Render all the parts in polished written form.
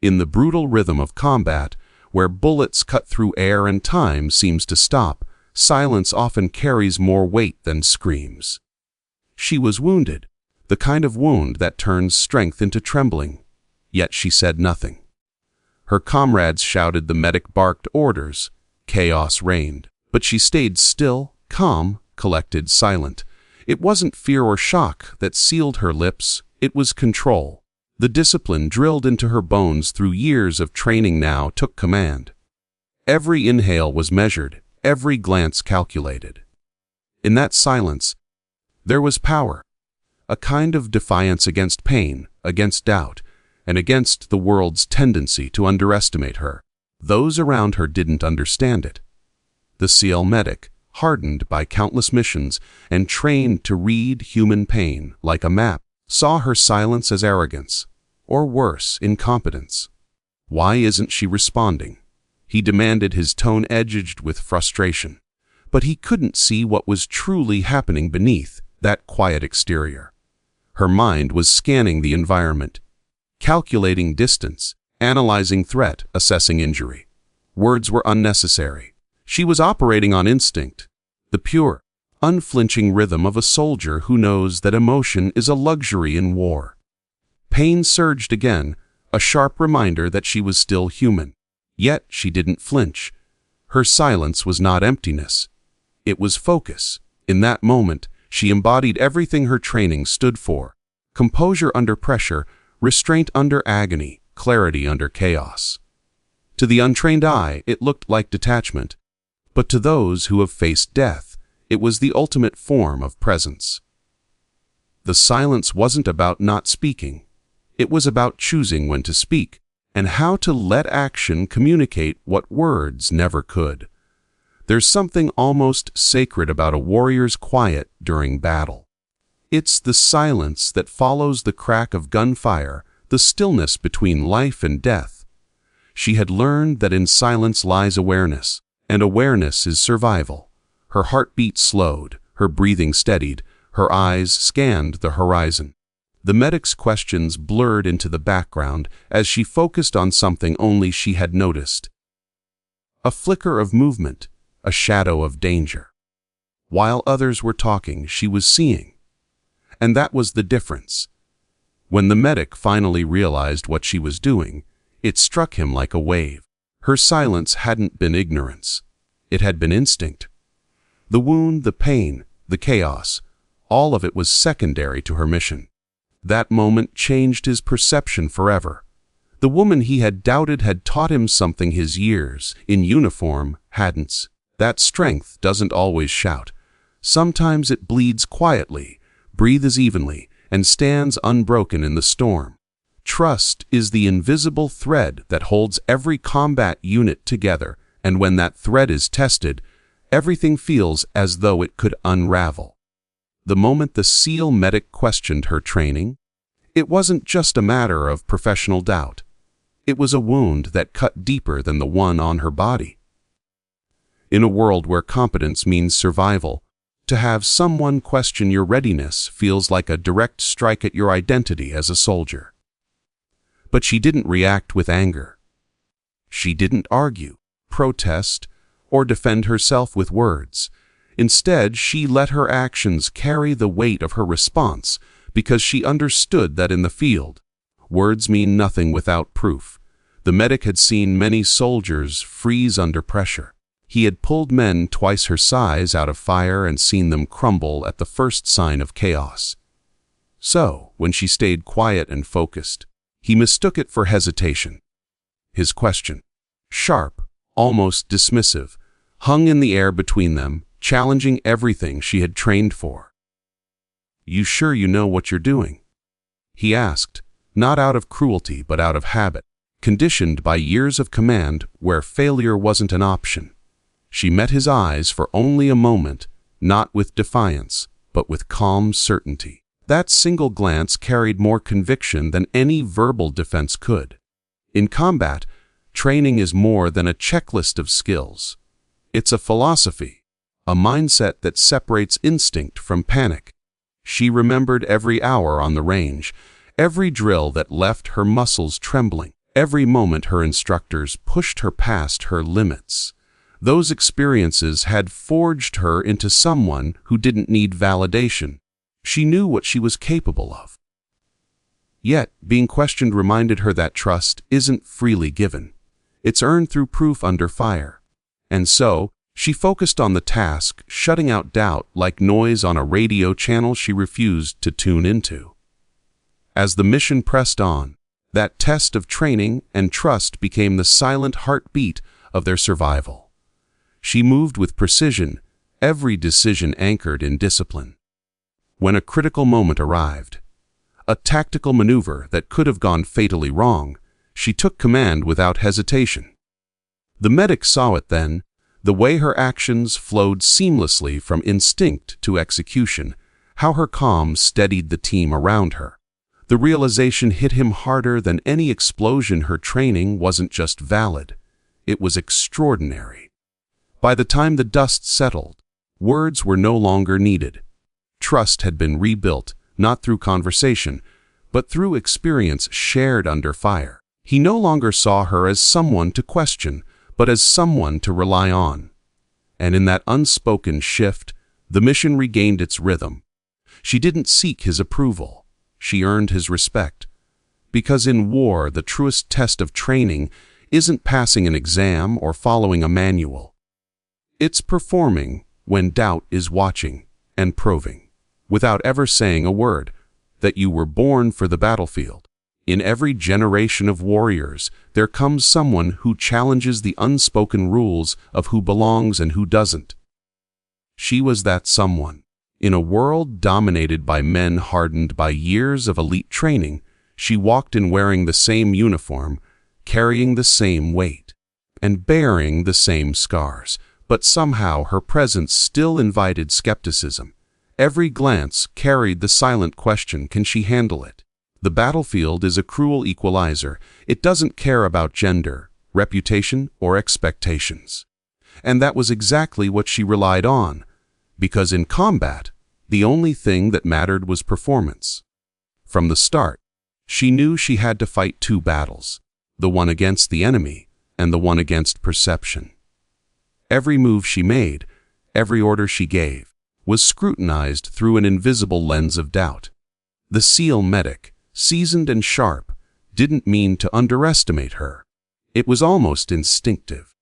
In the brutal rhythm of combat, where bullets cut through air and time seems to stop, silence often carries more weight than screams. She was wounded, the kind of wound that turns strength into trembling. Yet she said nothing. Her comrades shouted, the medic barked orders. Chaos reigned. But she stayed still, calm, collected, silent. It wasn't fear or shock that sealed her lips, it was control. The discipline drilled into her bones through years of training now took command. Every inhale was measured, every glance calculated. In that silence, there was power, a kind of defiance against pain, against doubt, and against the world's tendency to underestimate her. Those around her didn't understand it. The SEAL medic, hardened by countless missions and trained to read human pain like a map, saw her silence as arrogance, or worse, incompetence. Why isn't she responding? He demanded, his tone edged with frustration. But he couldn't see what was truly happening beneath that quiet exterior. Her mind was scanning the environment, calculating distance, analyzing threat, assessing injury. Words were unnecessary. She was operating on instinct, the pure, unflinching rhythm of a soldier who knows that emotion is a luxury in war. Pain surged again, a sharp reminder that she was still human. Yet she didn't flinch. Her silence was not emptiness. It was focus. In that moment, she embodied everything her training stood for: composure under pressure, restraint under agony, clarity under chaos. To the untrained eye, it looked like detachment, but to those who have faced death, it was the ultimate form of presence. The silence wasn't about not speaking. It was about choosing when to speak, and how to let action communicate what words never could. There's something almost sacred about a warrior's quiet during battle. It's the silence that follows the crack of gunfire, the stillness between life and death. She had learned that in silence lies awareness, and awareness is survival. Her heartbeat slowed, her breathing steadied, her eyes scanned the horizon. The medic's questions blurred into the background as she focused on something only she had noticed. A flicker of movement, a shadow of danger. While others were talking, she was seeing. And that was the difference. When the medic finally realized what she was doing, it struck him like a wave. Her silence hadn't been ignorance. It had been instinct. The wound, the pain, the chaos, all of it was secondary to her mission. That moment changed his perception forever. The woman he had doubted had taught him something his years in uniform hadn't. That strength doesn't always shout. Sometimes it bleeds quietly, breathes evenly, and stands unbroken in the storm. Trust is the invisible thread that holds every combat unit together, and when that thread is tested, everything feels as though it could unravel. The moment the SEAL medic questioned her training, it wasn't just a matter of professional doubt. It was a wound that cut deeper than the one on her body. In a world where competence means survival, to have someone question your readiness feels like a direct strike at your identity as a soldier. But she didn't react with anger. She didn't argue, protest, or defend herself with words. Instead, she let her actions carry the weight of her response because she understood that in the field, words mean nothing without proof. The medic had seen many soldiers freeze under pressure. He had pulled men twice her size out of fire and seen them crumble at the first sign of chaos. So, when she stayed quiet and focused, he mistook it for hesitation. His question, sharp, almost dismissive, hung in the air between them, challenging everything she had trained for. "You sure you know what you're doing?" he asked, not out of cruelty but out of habit, conditioned by years of command where failure wasn't an option. She met his eyes for only a moment, not with defiance, but with calm certainty. That single glance carried more conviction than any verbal defense could. In combat, training is more than a checklist of skills. It's a philosophy, a mindset that separates instinct from panic. She remembered every hour on the range, every drill that left her muscles trembling, Every moment her instructors pushed her past her limits. Those experiences had forged her into someone who didn't need validation. She knew what she was capable of. Yet, being questioned reminded her that trust isn't freely given. It's earned through proof under fire. And so, she focused on the task, shutting out doubt like noise on a radio channel she refused to tune into. As the mission pressed on, that test of training and trust became the silent heartbeat of their survival. She moved with precision, every decision anchored in discipline. When a critical moment arrived, a tactical maneuver that could have gone fatally wrong, she took command without hesitation. The medic saw it then, the way her actions flowed seamlessly from instinct to execution, how her calm steadied the team around her. The realization hit him harder than any explosion. Her training wasn't just valid, it was extraordinary. By the time the dust settled, words were no longer needed. Trust had been rebuilt, not through conversation, but through experience shared under fire. He no longer saw her as someone to question, but as someone to rely on. And in that unspoken shift, the mission regained its rhythm. She didn't seek his approval. She earned his respect. Because in war, the truest test of training isn't passing an exam or following a manual. It's performing when doubt is watching and probing, without ever saying a word, that you were born for the battlefield. In every generation of warriors, there comes someone who challenges the unspoken rules of who belongs and who doesn't. She was that someone. In a world dominated by men hardened by years of elite training, she walked in wearing the same uniform, carrying the same weight, and bearing the same scars. But somehow her presence still invited skepticism. Every glance carried the silent question, can she handle it? The battlefield is a cruel equalizer. It doesn't care about gender, reputation, or expectations. And that was exactly what she relied on, because in combat, the only thing that mattered was performance. From the start, she knew she had to fight two battles, the one against the enemy and the one against perception. Every move she made, every order she gave, was scrutinized through an invisible lens of doubt. The SEAL medic, seasoned and sharp, didn't mean to underestimate her. It was almost instinctive.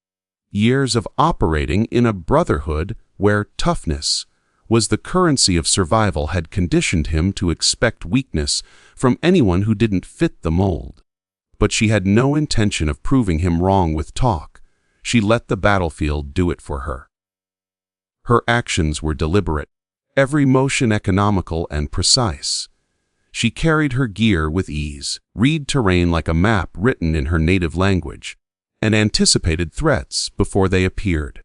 Years of operating in a brotherhood where toughness was the currency of survival had conditioned him to expect weakness from anyone who didn't fit the mold. But she had no intention of proving him wrong with talk. She let the battlefield do it for her. Her actions were deliberate, every motion economical and precise. She carried her gear with ease, read terrain like a map written in her native language, and anticipated threats before they appeared.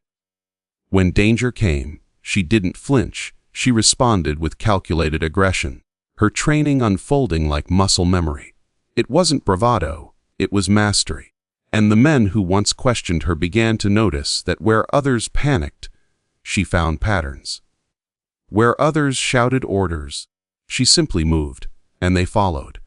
When danger came, she didn't flinch. She responded with calculated aggression, her training unfolding like muscle memory. It wasn't bravado, it was mastery. And the men who once questioned her began to notice that where others panicked, she found patterns. Where others shouted orders, she simply moved, and they followed.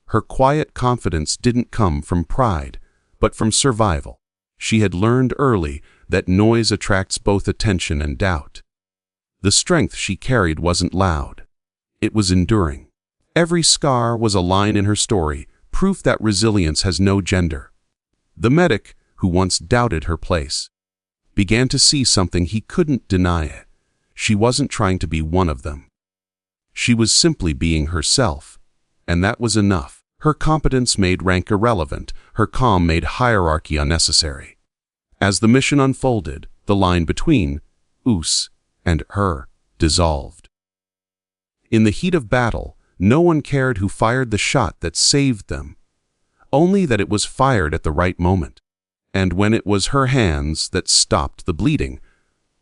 Her quiet confidence didn't come from pride, but from survival. She had learned early that noise attracts both attention and doubt. The strength she carried wasn't loud. It was enduring. Every scar was a line in her story, proof that resilience has no gender. The medic, who once doubted her place, began to see something he couldn't deny. She wasn't trying to be one of them. She was simply being herself, and that was enough. Her competence made rank irrelevant, her calm made hierarchy unnecessary. As the mission unfolded, the line between us and her dissolved. In the heat of battle, no one cared who fired the shot that saved them, only that it was fired at the right moment. And when it was her hands that stopped the bleeding,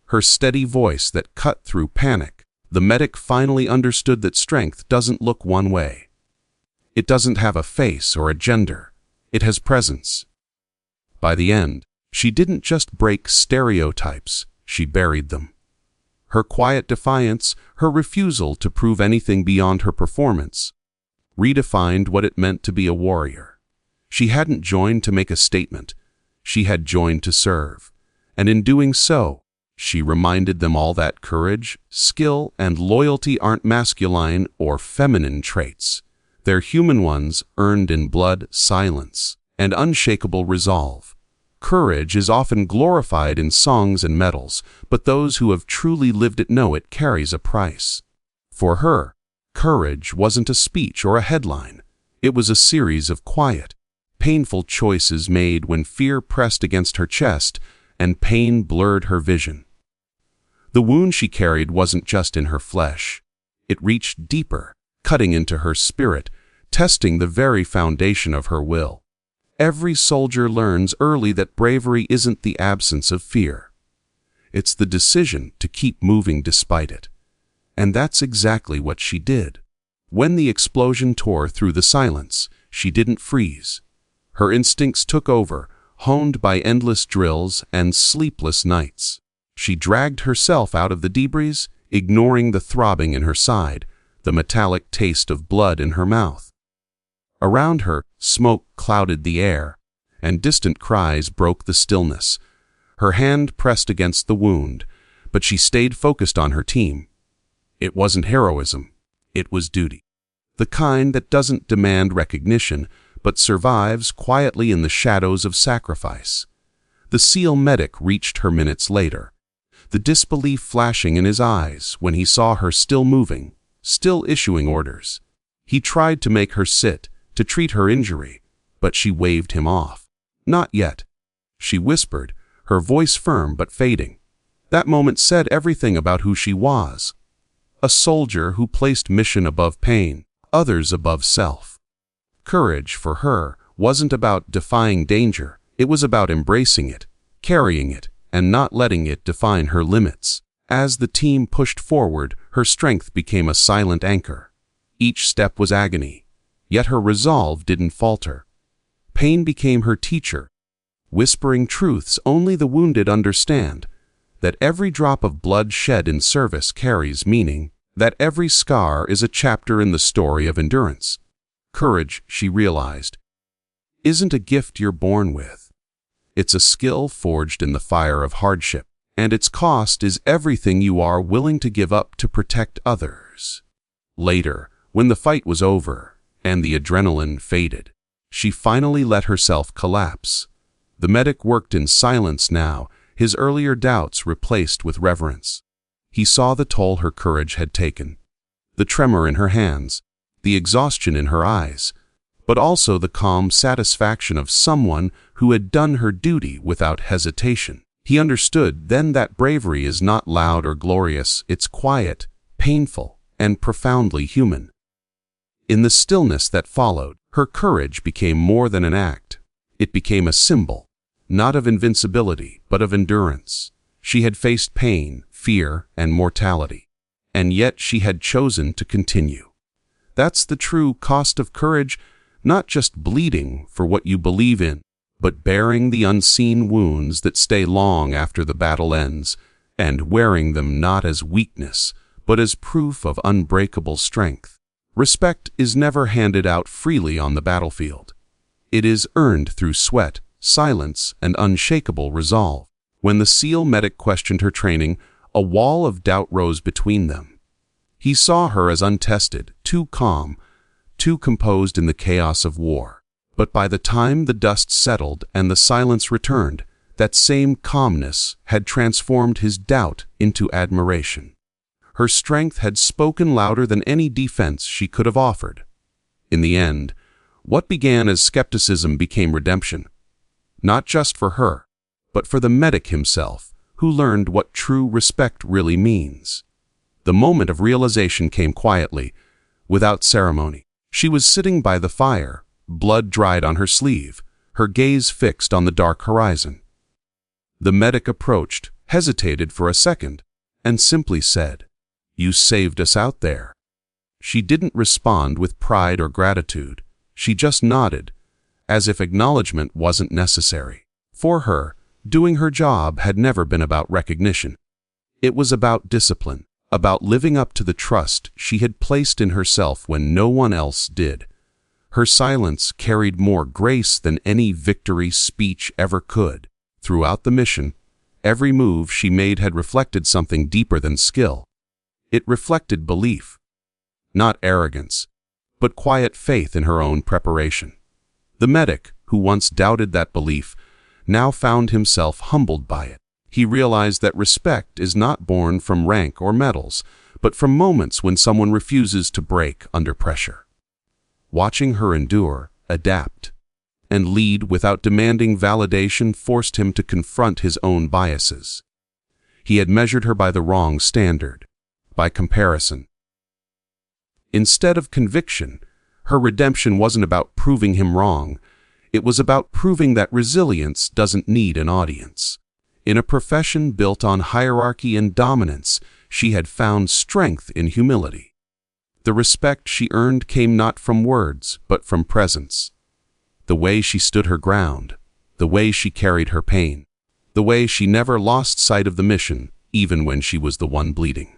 her steady voice that cut through panic, the medic finally understood that strength doesn't look one way. It doesn't have a face or a gender. It has presence. By the end, she didn't just break stereotypes, she buried them. Her quiet defiance, her refusal to prove anything beyond her performance, redefined what it meant to be a warrior. She hadn't joined to make a statement. She had joined to serve. And in doing so, she reminded them all that courage, skill, and loyalty aren't masculine or feminine traits. They're human ones earned in blood, silence, and unshakable resolve. Courage is often glorified in songs and medals, but those who have truly lived it know it carries a price. For her, courage wasn't a speech or a headline. It was a series of quiet, painful choices made when fear pressed against her chest and pain blurred her vision. The wound she carried wasn't just in her flesh. It reached deeper, cutting into her spirit, testing the very foundation of her will. Every soldier learns early that bravery isn't the absence of fear. It's the decision to keep moving despite it. And that's exactly what she did. When the explosion tore through the silence, she didn't freeze. Her instincts took over, honed by endless drills and sleepless nights. She dragged herself out of the debris, ignoring the throbbing in her side, the metallic taste of blood in her mouth. Around her, smoke clouded the air, and distant cries broke the stillness. Her hand pressed against the wound, but she stayed focused on her team. It wasn't heroism, it was duty. The kind that doesn't demand recognition, but survives quietly in the shadows of sacrifice. The SEAL medic reached her minutes later, the disbelief flashing in his eyes when he saw her still moving, still issuing orders. He tried to make her sit, to treat her injury, but she waved him off. Not yet. She whispered, her voice firm but fading. That moment said everything about who she was. A soldier who placed mission above pain, others above self. Courage, for her, wasn't about defying danger. It was about embracing it, carrying it, and not letting it define her limits. As the team pushed forward, her strength became a silent anchor. Each step was agony, yet her resolve didn't falter. Pain became her teacher, whispering truths only the wounded understand, that every drop of blood shed in service carries meaning, that every scar is a chapter in the story of endurance. Courage, she realized, isn't a gift you're born with. It's a skill forged in the fire of hardship, and its cost is everything you are willing to give up to protect others. Later, when the fight was over and the adrenaline faded, she finally let herself collapse. The medic worked in silence now, his earlier doubts replaced with reverence. He saw the toll her courage had taken, the tremor in her hands, the exhaustion in her eyes, but also the calm satisfaction of someone who had done her duty without hesitation. He understood then that bravery is not loud or glorious, it's quiet, painful, and profoundly human. In the stillness that followed, her courage became more than an act. It became a symbol, not of invincibility, but of endurance. She had faced pain, fear, and mortality, and yet she had chosen to continue. That's the true cost of courage, not just bleeding for what you believe in, but bearing the unseen wounds that stay long after the battle ends, and wearing them not as weakness, but as proof of unbreakable strength. Respect is never handed out freely on the battlefield. It is earned through sweat, silence, and unshakable resolve. When the SEAL medic questioned her training, a wall of doubt rose between them. He saw her as untested, too calm, too composed in the chaos of war. But by the time the dust settled and the silence returned, that same calmness had transformed his doubt into admiration. Her strength had spoken louder than any defense she could have offered. In the end, what began as skepticism became redemption. Not just for her, but for the medic himself, who learned what true respect really means. The moment of realization came quietly, without ceremony. She was sitting by the fire, blood dried on her sleeve, her gaze fixed on the dark horizon. The medic approached, hesitated for a second, and simply said, "You saved us out there." She didn't respond with pride or gratitude. She just nodded, as if acknowledgement wasn't necessary. For her, doing her job had never been about recognition. It was about discipline, about living up to the trust she had placed in herself when no one else did. Her silence carried more grace than any victory speech ever could. Throughout the mission, every move she made had reflected something deeper than skill. It reflected belief. Not arrogance, but quiet faith in her own preparation. The medic, who once doubted that belief, now found himself humbled by it. He realized that respect is not born from rank or medals, but from moments when someone refuses to break under pressure. Watching her endure, adapt, and lead without demanding validation forced him to confront his own biases. He had measured her by the wrong standard, by comparison. Instead of conviction, her redemption wasn't about proving him wrong. It was about proving that resilience doesn't need an audience. In a profession built on hierarchy and dominance, she had found strength in humility. The respect she earned came not from words, but from presence. The way she stood her ground, the way she carried her pain, the way she never lost sight of the mission, even when she was the one bleeding.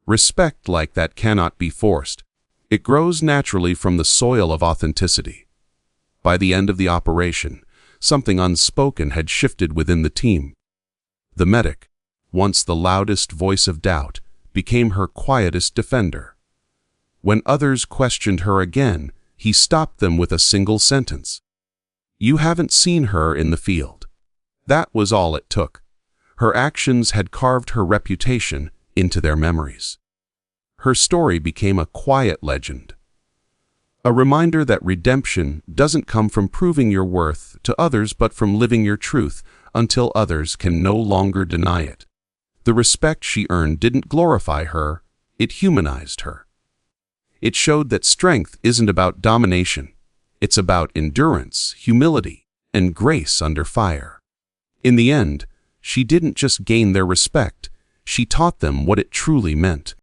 Respect like that cannot be forced. It grows naturally from the soil of authenticity. By the end of the operation, something unspoken had shifted within the team. The medic, once the loudest voice of doubt, became her quietest defender. When others questioned her again, he stopped them with a single sentence. "You haven't seen her in the field." That was all it took. Her actions had carved her reputation into their memories. Her story became a quiet legend, a reminder that redemption doesn't come from proving your worth to others but from living your truth until others can no longer deny it. The respect she earned didn't glorify her, it humanized her. It showed that strength isn't about domination, it's about endurance, humility, and grace under fire. In the end, she didn't just gain their respect, she taught them what it truly meant.